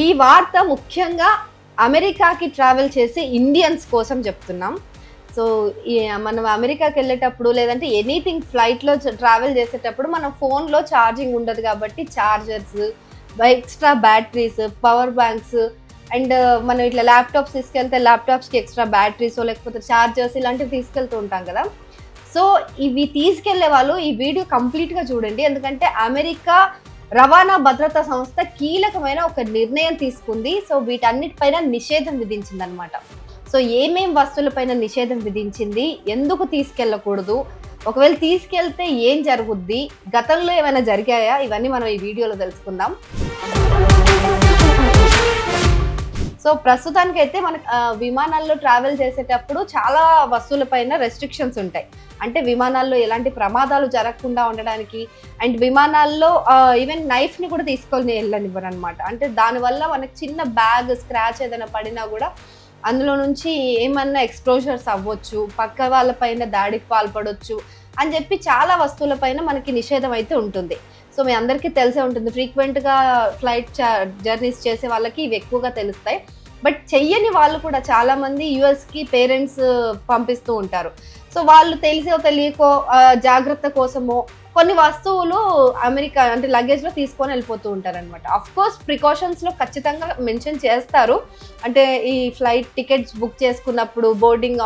ఈ వార్త ముఖ్యంగా అమెరికాకి ట్రావెల్ చేసే ఇండియన్స్ కోసం చెప్తున్నాం. సో మనం అమెరికాకి వెళ్ళేటప్పుడు లేదంటే ఎనీథింగ్ ఫ్లైట్లో ట్రావెల్ చేసేటప్పుడు మన ఫోన్లో ఛార్జింగ్ ఉండదు కాబట్టి chargers, extra batteries, power banks and మనం ఇట్లా ల్యాప్టాప్స్ తీసుకెళ్తే ల్యాప్టాప్స్కి ఎక్స్ట్రా బ్యాటరీస్ లేకపోతే ఛార్జర్స్ ఇలాంటివి తీసుకెళ్తూ ఉంటాం కదా. సో ఇవి తీసుకెళ్లే వాళ్ళు ఈ వీడియో కంప్లీట్గా చూడండి, ఎందుకంటే అమెరికా రవాణా భద్రతా సంస్థ కీలకమైన ఒక నిర్ణయం తీసుకుంది. సో వీటన్నిటిపైన నిషేధం విధించింది అనమాట. సో ఏమేం వస్తువులపైన నిషేధం విధించింది, ఎందుకు తీసుకెళ్ళకూడదు, ఒకవేళ తీసుకెళ్తే ఏం జరుగుద్ది, గతంలో ఏమైనా జరిగాయా, ఇవన్నీ మనం ఈ వీడియోలో తెలుసుకుందాం. సో ప్రస్తుతానికైతే మనకు విమానాల్లో ట్రావెల్ చేసేటప్పుడు చాలా వస్తువులపైన రెస్ట్రిక్షన్స్ ఉంటాయి. అంటే విమానాల్లో ఎలాంటి ప్రమాదాలు జరగకుండా ఉండడానికి అండ్ విమానాల్లో ఈవెన్ నైఫ్ని కూడా తీసుకొని వెళ్ళనివ్వరు అనమాట. అంటే దానివల్ల మనకి చిన్న బ్యాగ్ స్క్రాచ్ ఏదైనా పడినా కూడా అందులో నుంచి ఏమన్నా ఎక్స్ప్లోజర్స్ అవ్వచ్చు, పక్క వాళ్ళపైన దాడికి పాల్పడవచ్చు అని చెప్పి చాలా వస్తువులపైన మనకి నిషేధం అయితే ఉంటుంది. సో మీ అందరికీ తెలిసే ఉంటుంది, ఫ్రీక్వెంట్గా ఫ్లైట్ జర్నీస్ చేసే వాళ్ళకి ఇవి ఎక్కువగా తెలుస్తాయి. బట్ చెయ్యని వాళ్ళు కూడా చాలామంది యూఎస్కి పేరెంట్స్ పంపిస్తూ ఉంటారు. సో వాళ్ళు తెలిసో తెలియకో జాగ్రత్త కోసమో కొన్ని వస్తువులు అమెరికా అంటే లగేజ్లో తీసుకొని వెళ్ళిపోతూ ఉంటారనమాట. అఫ్కోర్స్ ప్రికాషన్స్లో ఖచ్చితంగా మెన్షన్ చేస్తారు. అంటే ఈ ఫ్లైట్ టికెట్స్ బుక్ చేసుకున్నప్పుడు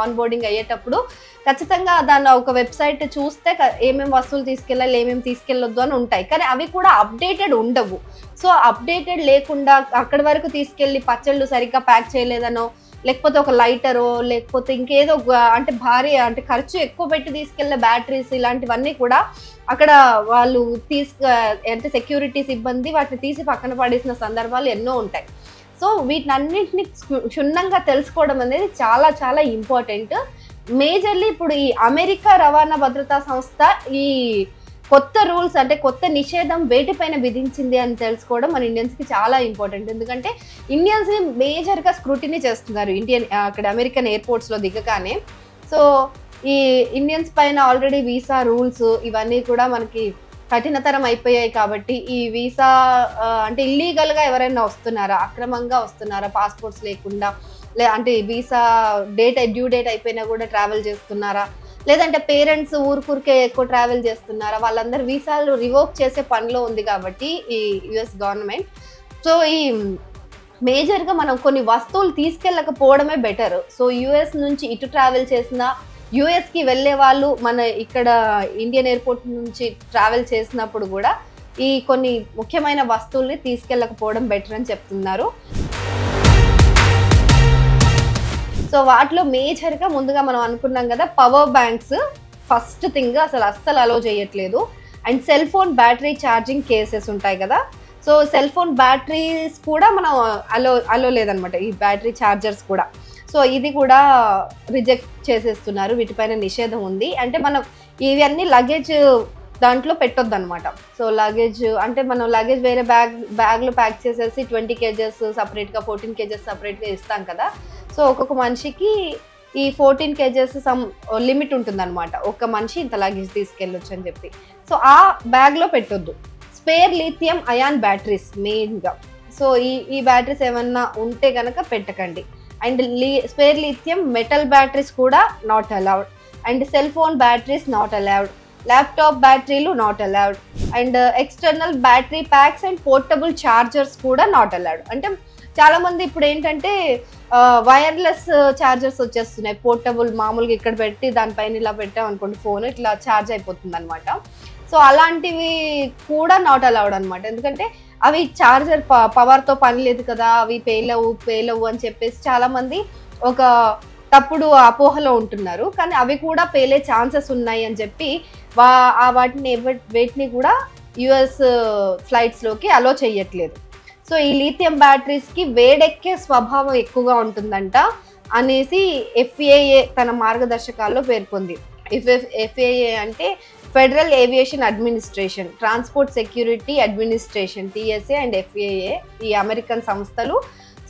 ఆన్ బోర్డింగ్ అయ్యేటప్పుడు ఖచ్చితంగా దాన్ని ఒక వెబ్సైట్ చూస్తే ఏమేమి వస్తువులు తీసుకెళ్ళాలి, ఏమేమి తీసుకెళ్ళొద్దు అని ఉంటాయి. కానీ అవి కూడా అప్డేటెడ్ ఉండవు. సో అప్డేటెడ్ లేకుండా అక్కడి వరకు తీసుకెళ్ళి పచ్చళ్ళు సరిగ్గా ప్యాక్ చేయలేదనో లేకపోతే ఒక లైటరో లేకపోతే ఇంకేదో అంటే భారీ అంటే ఖర్చు ఎక్కువ పెట్టి తీసుకెళ్లే బ్యాటరీస్ ఇలాంటివన్నీ కూడా అక్కడ వాళ్ళు అంటే సెక్యూరిటీ సిబ్బంది వాటిని తీసి పక్కన పడేసిన సందర్భాలు ఎన్నో ఉంటాయి. సో వీటినన్నింటినీ క్షుణ్ణంగా తెలుసుకోవడం అనేది చాలా చాలా ఇంపార్టెంట్. మేజర్లీ ఇప్పుడు ఈ అమెరికా రవాణా భద్రతా సంస్థ ఈ కొత్త రూల్స్ అంటే కొత్త నిషేధం వేటిపైన విధించింది అని తెలుసుకోవడం మన ఇండియన్స్కి చాలా ఇంపార్టెంట్. ఎందుకంటే ఇండియన్స్ని మేజర్గా స్క్రూటినీ చేస్తున్నారు అక్కడ అమెరికన్ ఎయిర్పోర్ట్స్లో దిగగానే. సో ఈ ఇండియన్స్ పైన ఆల్రెడీ వీసా రూల్స్ ఇవన్నీ కూడా మనకి కఠినతరం అయిపోయాయి కాబట్టి ఈ వీసా అంటే ఇల్లీగల్గా ఎవరైనా వస్తున్నారా, అక్రమంగా వస్తున్నారా, పాస్పోర్ట్స్ లేకుండా అంటే వీసా డ్యూ డేట్ అయిపోయినా కూడా ట్రావెల్ చేస్తున్నారా, లేదంటే పేరెంట్స్ ఊరికే ఎక్కువ ట్రావెల్ చేస్తున్నారా, వాళ్ళందరూ వీసాలు రివోక్ చేసే పనిలో ఉంది కాబట్టి ఈ యుఎస్ గవర్నమెంట్. సో ఈ మేజర్గా మనం కొన్ని వస్తువులు తీసుకెళ్ళకపోవడమే బెటర్. సో యుఎస్ నుంచి ఇటు ట్రావెల్ చేసిన యుఎస్కి వెళ్ళే వాళ్ళు మన ఇక్కడ ఇండియన్ ఎయిర్పోర్ట్ నుంచి ట్రావెల్ చేసినప్పుడు కూడా ఈ కొన్ని ముఖ్యమైన వస్తువుల్ని తీసుకెళ్ళకపోవడం బెటర్ అని చెప్తున్నారు. సో వాటిలో మేజర్గా ముందుగా మనం అనుకున్నాం కదా, పవర్ బ్యాంక్స్ ఫస్ట్ థింగ్ అస్సలు అలో చేయట్లేదు. And cell phone battery charging cases ఉంటాయి కదా, సో సెల్ ఫోన్ బ్యాటరీస్ కూడా మనం అలో లేదనమాట, ఈ బ్యాటరీ ఛార్జర్స్ కూడా. సో ఇది కూడా రిజెక్ట్ చేసేస్తున్నారు, వీటిపైన నిషేధం ఉంది. అంటే మనం ఇవన్నీ లగేజ్ దాంట్లో పెట్టొద్దు అనమాట. సో లగేజ్ అంటే మనం లగేజ్ వేరే బ్యాగ్లో ప్యాక్ చేసేసి 20 kgs సపరేట్గా 14 kgs సపరేట్గా ఇస్తాం కదా. సో ఒక్కొక్క మనిషికి ఈ 14 kgs సమ్ లిమిట్ ఉంటుందన్నమాట, ఒక్క మనిషి ఇంత లగేజ్ తీసుకెళ్ళొచ్చు అని చెప్పి. సో ఆ బ్యాగ్లో పెట్టొద్దు. స్పేర్ లిథియం అయాన్ బ్యాటరీస్ మెయిన్గా, సో ఈ బ్యాటరీస్ ఏమన్నా ఉంటే కనుక పెట్టకండి. And spare lithium metal batteries కూడా not allowed. And cell phone batteries not allowed. Laptop బ్యాటరీలు not allowed. And external battery packs and portable chargers కూడా నాట్ అలౌడ్. అంటే చాలామంది ఇప్పుడు ఏంటంటే వైర్లెస్ ఛార్జర్స్ వచ్చేస్తున్నాయి, పోర్టబుల్ మామూలుగా ఇక్కడ పెట్టి దానిపైన ఇలా పెట్టాం అనుకోండి ఫోన్ ఇట్లా ఛార్జ్ అయిపోతుంది అనమాట. సో అలాంటివి కూడా నాట్ అలౌడ్ అనమాట. ఎందుకంటే అవి ఛార్జర్ పవర్తో పని లేదు కదా, అవి పేలవు అని చెప్పేసి చాలామంది ఒక తప్పుడు అపోహలో ఉంటున్నారు. కానీ అవి కూడా పేలే ఛాన్సెస్ ఉన్నాయి అని చెప్పి వేటిని కూడా యుఎస్ ఫ్లైట్స్లోకి అలో చేయట్లేదు. సో ఈ లిథియం బ్యాటరీస్కి వేడెక్కే స్వభావం ఎక్కువగా ఉంటుందంట అనేసి FAA తన మార్గదర్శకాల్లో పేర్కొంది. FAA అంటే federal aviation administration, transport security administration TSA and FAA ఈ అమెరికన్ సంస్థలు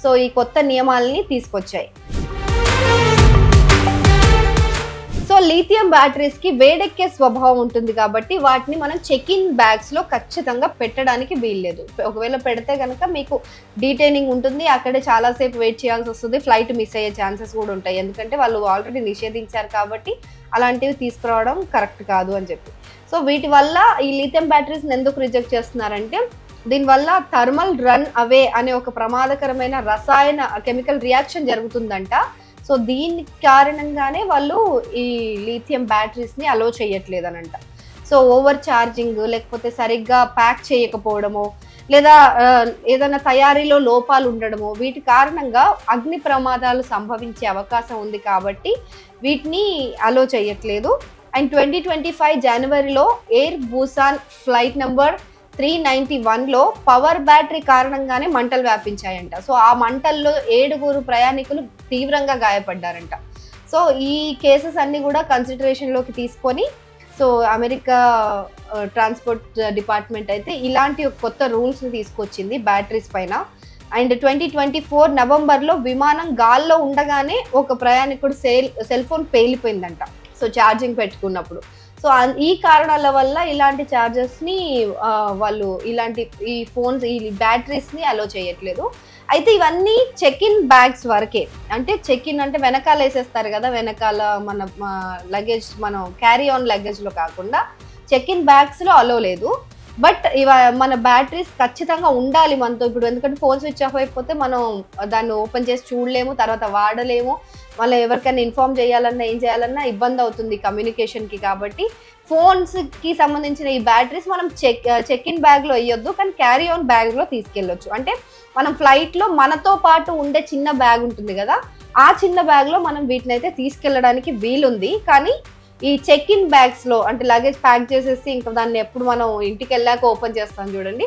సో ఈ కొత్త నియమాలని తీసుకొచ్చాయి. సో సో లిథియం బ్యాటరీస్ కి వేడెక్కే స్వభావం ఉంటుంది కాబట్టి వాటిని మనం చెక్ ఇన్ బ్యాగ్స్ లో ఖచ్చితంగా పెట్టడానికి వీల్లేదు. ఒకవేళ పెడితే కనుక మీకు డీటైనింగ్ ఉంటుంది, అక్కడే చాలాసేపు వెయిట్ చేయాల్సి వస్తుంది, ఫ్లైట్ మిస్ అయ్యే ఛాన్సెస్ కూడా ఉంటాయి. ఎందుకంటే వాళ్ళు ఆల్రెడీ నిషేధించారు కాబట్టి అలాంటివి తీసుకురావడం కరెక్ట్ కాదు అని చెప్పి. సో వీటి వల్ల ఈ లిథియం బ్యాటరీస్ని ఎందుకు రిజెక్ట్ చేస్తున్నారంటే దీనివల్ల థర్మల్ రన్ అవే అనే ఒక ప్రమాదకరమైన రసాయన కెమికల్ రియాక్షన్ జరుగుతుందంట. సో దీని కారణంగానే వాళ్ళు ఈ లిథియం బ్యాటరీస్ని అలో చేయట్లేదనంట. సో ఓవర్ ఛార్జింగ్, లేకపోతే సరిగ్గా ప్యాక్ చేయకపోవడము, లేదా ఏదైనా తయారీలో లోపాలు ఉండడము, వీటి కారణంగా అగ్ని ప్రమాదాలు సంభవించే అవకాశం ఉంది కాబట్టి వీటిని అలో చేయట్లేదు. అండ్ 2025 జనవరిలో ఎయిర్ బూసాన్ ఫ్లైట్ నెంబర్ 391లో పవర్ బ్యాటరీ కారణంగానే మంటలు వ్యాపించాయంట. సో ఆ మంటల్లో 7 ప్రయాణికులు తీవ్రంగా గాయపడ్డారంట. సో ఈ కేసెస్ అన్ని కూడా కన్సిడరేషన్లోకి తీసుకొని సో అమెరికా ట్రాన్స్పోర్ట్ డిపార్ట్మెంట్ అయితే ఇలాంటి కొత్త రూల్స్ని తీసుకొచ్చింది బ్యాటరీస్ పైన. అండ్ 2024 నవంబర్లో విమానం గాల్లో ఉండగానే ఒక ప్రయాణికుడు సెల్ ఫోన్ పేలిపోయిందంట, సో ఛార్జింగ్ పెట్టుకున్నప్పుడు. సో ఈ కారణాల వల్ల ఇలాంటి ఛార్జర్స్ని వాళ్ళు ఈ ఫోన్స్ ఈ బ్యాటరీస్ని అలో చేయట్లేదు. అయితే ఇవన్నీ చెక్ ఇన్ బ్యాగ్స్ వరకే. అంటే చెక్ ఇన్ అంటే వెనకాల వేసేస్తారు కదా, వెనకాల మన లగేజ్ మనం క్యారీ ఆన్ లగేజ్లో కాకుండా చెక్ ఇన్ బ్యాగ్స్లో అలో లేదు. బట్ మన బ్యాటరీస్ ఖచ్చితంగా ఉండాలి మనతో. ఇప్పుడు ఎందుకంటే ఫోన్ స్విచ్ ఆఫ్ అయిపోతే మనం దాన్ని ఓపెన్ చేసి చూడలేము, తర్వాత వాడలేము, మళ్ళీ ఎవరికైనా ఇన్ఫార్మ్ చేయాలన్నా ఏం చేయాలన్నా ఇబ్బంది అవుతుంది కమ్యూనికేషన్కి. కాబట్టి ఫోన్స్కి సంబంధించిన ఈ బ్యాటరీస్ మనం చెక్ ఇన్ బ్యాగ్లో వేయొద్దు, కానీ క్యారీ ఆన్ బ్యాగ్లో తీసుకెళ్ళొచ్చు. అంటే మనం ఫ్లైట్లో మనతో పాటు ఉండే చిన్న బ్యాగ్ ఉంటుంది కదా, ఆ చిన్న బ్యాగ్లో మనం వీటిని అయితే తీసుకెళ్ళడానికి వీలుంది. కానీ ఈ చెక్ ఇన్ బ్యాగ్స్లో అంటే లగేజ్ ప్యాక్ చేసేసి ఇంకా దాన్ని ఎప్పుడు మనం ఇంటికి వెళ్ళాక ఓపెన్ చేస్తాం చూడండి,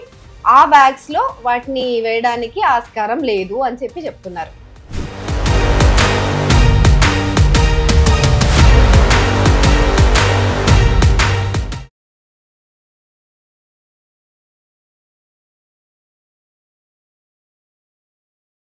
ఆ బ్యాగ్స్లో వాటిని వేయడానికి ఆస్కారం లేదు అని చెప్పి చెప్తున్నారు.